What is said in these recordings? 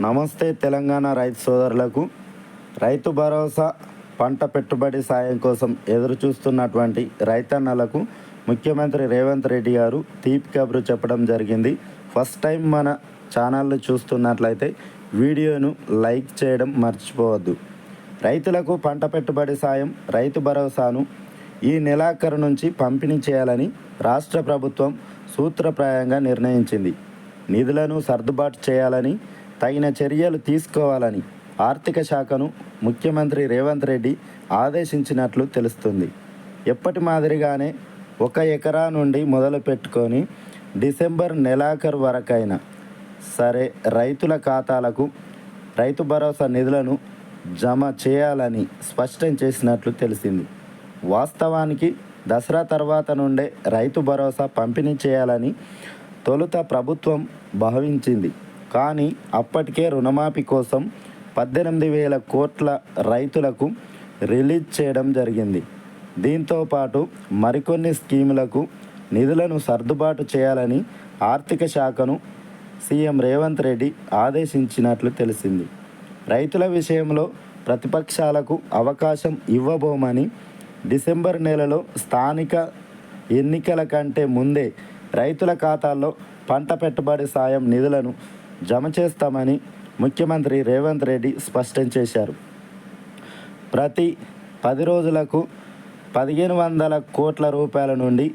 నమస్తే తెలంగాణ రైతు సోదరులకు. రైతు భరోసా పంట పెట్టుబడి సాయం కోసం ఎదురు చూస్తున్నటువంటి రైతన్నలకు ముఖ్యమంత్రి రేవంత్ రెడ్డి గారు తీపి కబురు చెప్పడం జరిగింది. ఫస్ట్ టైం మన ఛానల్ని చూస్తున్నట్లయితే వీడియోను లైక్ చేయడం మర్చిపోవద్దు. రైతులకు పంట పెట్టుబడి సాయం రైతు భరోసాను ఈ నెలాఖరు నుంచి పంపిణీ చేయాలని రాష్ట్ర ప్రభుత్వం సూత్రప్రాయంగా నిర్ణయించింది. నిధులను సర్దుబాటు చేయాలని, తగిన చర్యలు తీసుకోవాలని ఆర్థిక శాఖను ముఖ్యమంత్రి రేవంత్ రెడ్డి ఆదేశించినట్లు తెలుస్తుంది. ఎప్పటి మాదిరిగానే 1 ఎకరా నుండి మొదలు పెట్టుకొని డిసెంబర్ నెలాఖరు వరకైనా సరే రైతుల ఖాతాలకు రైతు భరోసా నిధులను జమ చేయాలని స్పష్టం చేసినట్లు తెలిసింది. వాస్తవానికి దసరా తర్వాత నుండే రైతు భరోసా పంపిణీ చేయాలని తొలుత ప్రభుత్వం భావించింది. కానీ అప్పటికే రుణమాఫీ కోసం 18,000 కోట్ల రైతులకు రిలీజ్ చేయడం జరిగింది. దీంతో పాటు మరికొన్ని స్కీములకు నిధులను సర్దుబాటు చేయాలని ఆర్థిక శాఖను సీఎం రేవంత్ రెడ్డి ఆదేశించినట్లు తెలిసింది. రైతుల విషయంలో ప్రతిపక్షాలకు అవకాశం ఇవ్వబోమని, డిసెంబర్ నెలలో స్థానిక ఎన్నికల కంటే ముందే రైతుల ఖాతాల్లో పంట పెట్టుబడి సాయం నిధులను జమ చేస్తామని ముఖ్యమంత్రి రేవంత్ రెడ్డి స్పష్టం చేశారు. ప్రతి 10 రోజులకు 1,500 కోట్ల రూపాయల నుండి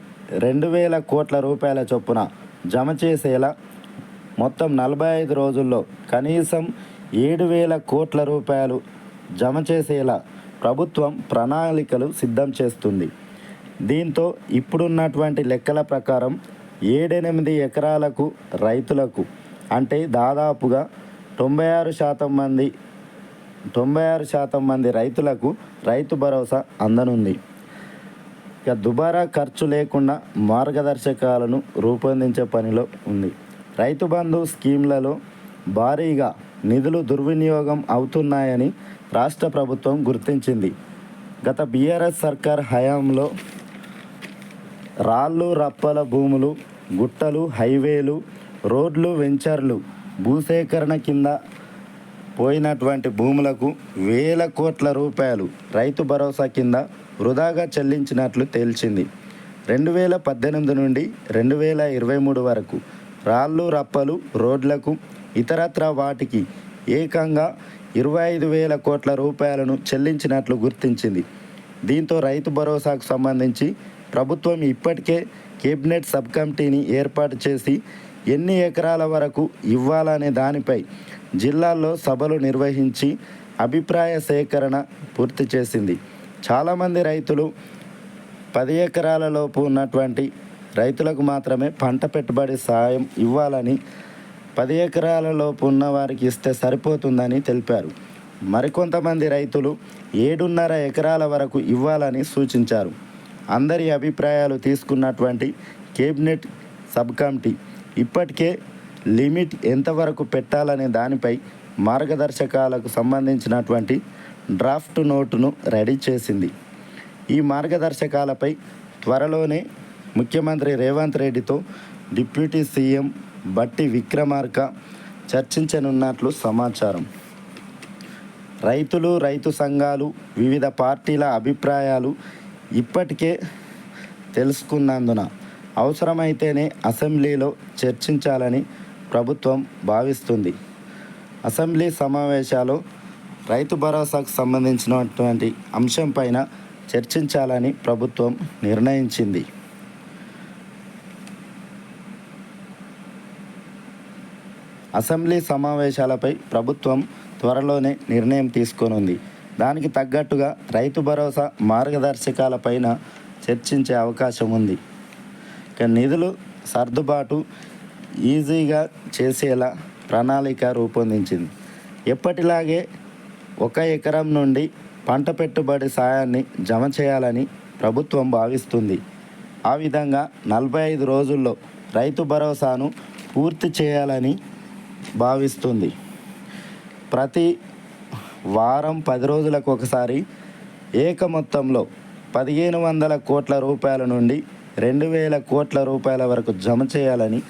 2,000 కోట్ల రూపాయల చొప్పున జమ చేసేలా, మొత్తం 45 రోజుల్లో కనీసం 7,000 కోట్ల రూపాయలు జమ చేసేలా ప్రభుత్వం ప్రణాళికలు సిద్ధం చేస్తుంది. దీంతో ఇప్పుడున్నటువంటి లెక్కల ప్రకారం 7-8 ఎకరాలకు రైతులకు, అంటే దాదాపుగా 96% మంది రైతులకు రైతు భరోసా అందనుంది. ఇక దుబారా ఖర్చు లేకుండా మార్గదర్శకాలను రూపొందించే పనిలో ఉంది. రైతు బంధు స్కీమ్లలో భారీగా నిధులు దుర్వినియోగం అవుతున్నాయని రాష్ట్ర ప్రభుత్వం గుర్తించింది. గత బీఆర్ఎస్ సర్కార్ హయాంలో రాళ్ళు రప్పల భూములు, గుట్టలు, హైవేలు, రోడ్లు, వెంచర్లు భూసేకరణ కింద పోయినటువంటి భూములకు 1,000 కోట్ల రూపాయలు రైతు భరోసా కింద వృధాగా చెల్లించినట్లు తేల్చింది. 2018 నుండి 2023 వరకు రాళ్ళు రప్పలు రోడ్లకు, ఇతరత్రా వాటికి ఏకంగా 25,000 కోట్ల రూపాయలను చెల్లించినట్లు గుర్తించింది. దీంతో రైతు భరోసాకు సంబంధించి ప్రభుత్వం ఇప్పటికే కేబినెట్ సబ్ కమిటీని ఏర్పాటు చేసి ఎన్ని ఎకరాల వరకు ఇవ్వాలనే దానిపై జిల్లాల్లో సభలు నిర్వహించి అభిప్రాయ సేకరణ పూర్తి చేసింది. చాలామంది రైతులు 10 ఎకరాల లోపు ఉన్నటువంటి రైతులకు మాత్రమే పంట పెట్టుబడి సాయం ఇవ్వాలని, 10 ఎకరాల లోపు ఉన్న వారికి ఇస్తే సరిపోతుందని తెలిపారు. మరికొంతమంది రైతులు 7.5 ఎకరాల వరకు ఇవ్వాలని సూచించారు. అందరి అభిప్రాయాలు తీసుకున్నటువంటి కేబినెట్ సబ్ కమిటీ ఇప్పటికే లిమిట్ ఎంతవరకు పెట్టాలనే దానిపై మార్గదర్శకాలకు సంబంధించినటువంటి డ్రాఫ్ట్ నోటును రెడీ చేసింది. ఈ మార్గదర్శకాలపై త్వరలోనే ముఖ్యమంత్రి రేవంత్ రెడ్డితో డిప్యూటీ సీఎం బట్టి విక్రమార్క చర్చించనున్నట్లు సమాచారం. రైతులు, రైతు సంఘాలు, వివిధ పార్టీల అభిప్రాయాలు ఇప్పటికే తెలుసుకున్నందున అవసరమైతేనే అసెంబ్లీలో చర్చించాలని ప్రభుత్వం భావిస్తుంది. అసెంబ్లీ సమావేశాలు రైతు భరోసాకు సంబంధించినటువంటి అంశంపైన చర్చించాలని ప్రభుత్వం నిర్ణయించింది. అసెంబ్లీ సమావేశాలపై ప్రభుత్వం త్వరలోనే నిర్ణయం తీసుకోనుంది. దానికి తగ్గట్టుగా రైతు భరోసా మార్గదర్శకాలపైన చర్చించే అవకాశం ఉంది. ఇక నిధులు సర్దుబాటు ఈజీగా చేసేలా ప్రణాళిక రూపొందించింది. ఎప్పటిలాగే 1 ఎకరం నుండి పంట పెట్టుబడి సాయాన్ని జమ చేయాలని ప్రభుత్వం భావిస్తుంది. ఆ విధంగా 45 రోజుల్లో రైతు భరోసాను పూర్తి చేయాలని భావిస్తుంది. ప్రతి వారం 10 రోజులకు ఒకసారి ఏక మొత్తంలో 1,500 కోట్ల రూపాయల నుండి 2,000 కోట్ల రూపాయల వరకు జమ చేయాలని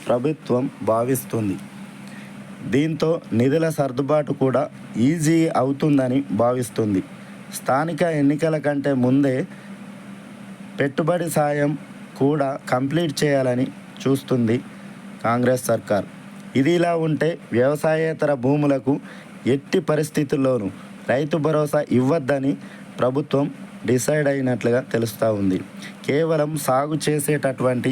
ప్రభుత్వం భావిస్తుంది. దీంతో నిధుల సర్దుబాటు కూడా ఈజీ అవుతుందని భావిస్తుంది. స్థానిక ఎన్నికల కంటే ముందే పెట్టుబడి సాయం కూడా కంప్లీట్ చేయాలని చూస్తుంది కాంగ్రెస్ సర్కార్. ఇది ఇలా ఉంటే వ్యవసాయేతర భూములకు ఎట్టి పరిస్థితుల్లోనూ రైతు భరోసా ఇవ్వద్దని ప్రభుత్వం డిసైడ్ అయినట్లుగా తెలుస్తూ ఉంది. కేవలం సాగు చేసేటటువంటి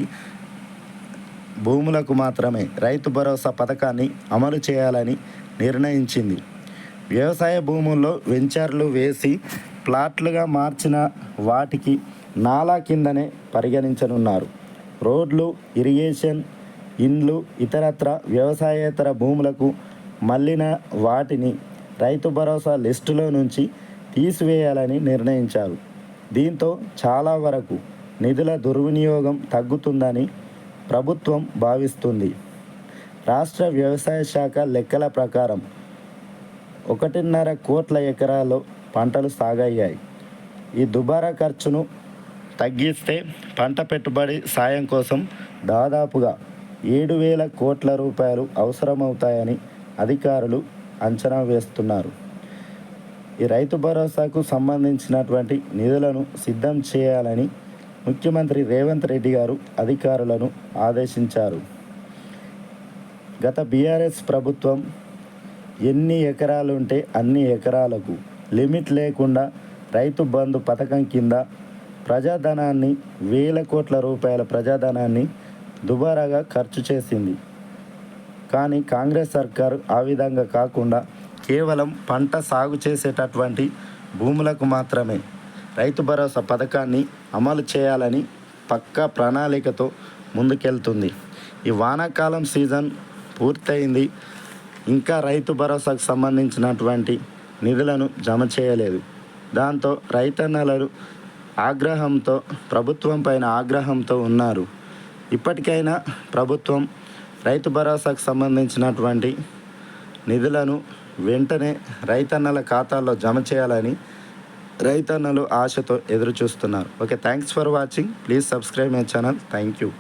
భూములకు మాత్రమే రైతు భరోసా పథకాన్ని అమలు చేయాలని నిర్ణయించింది. వ్యవసాయ భూముల్లో వెంచర్లు వేసి ప్లాట్లుగా మార్చిన వాటికి నాలా కిందనే పరిగణించనున్నారు. రోడ్లు, ఇరిగేషన్, ఇండ్లు, ఇతరత్ర వ్యవసాయేతర భూములకు మళ్ళిన వాటిని రైతు భరోసా లిస్టులో నుంచి తీసివేయాలని నిర్ణయించారు. దీంతో చాలా వరకు నిధుల దుర్వినియోగం తగ్గుతుందని ప్రభుత్వం భావిస్తుంది. రాష్ట్ర వ్యవసాయ శాఖ లెక్కల ప్రకారం 1.5 కోట్ల ఎకరాల్లో పంటలు సాగయ్యాయి. ఈ దుబారా ఖర్చును తగ్గిస్తే పంట పెట్టుబడి సాయం కోసం దాదాపుగా 7,000 కోట్ల రూపాయలు అవసరమవుతాయని అధికారులు అంచనా వేస్తున్నారు. ఈ రైతు భరోసాకు సంబంధించినటువంటి నిధులను సిద్ధం చేయాలని ముఖ్యమంత్రి రేవంత్ రెడ్డి గారు అధికారులను ఆదేశించారు. గత బీఆర్ఎస్ ప్రభుత్వం ఎన్ని ఎకరాలు ఉంటే అన్ని ఎకరాలకు లిమిట్ లేకుండా రైతు బంధు పథకం కింద ప్రజాధనాన్ని 1,000 కోట్ల రూపాయల ప్రజాధనాన్ని దుబారాగా ఖర్చు చేసింది. కానీ కాంగ్రెస్ సర్కారు ఆ విధంగా కాకుండా కేవలం పంట సాగు చేసేటటువంటి భూములకు మాత్రమే రైతు భరోసా పథకాన్ని అమలు చేయాలని పక్కా ప్రణాళికతో ముందుకెళ్తుంది. ఈ వానాకాలం సీజన్ పూర్తయింది, ఇంకా రైతు భరోసాకు సంబంధించినటువంటి నిధులను జమ చేయలేదు. దాంతో రైతన్నలు ఆగ్రహంతో ప్రభుత్వం పైన ఆగ్రహంతో ఉన్నారు. ఇప్పటికైనా ప్రభుత్వం రైతు భరోసాకు సంబంధించినటువంటి నిధులను వెంటనే రైతన్నల ఖాతాల్లో జమ చేయాలని రైతన్నలు ఆశతో ఎదురు చూస్తున్నారు. Okay, thanks for watching. Please subscribe my channel. Thank you.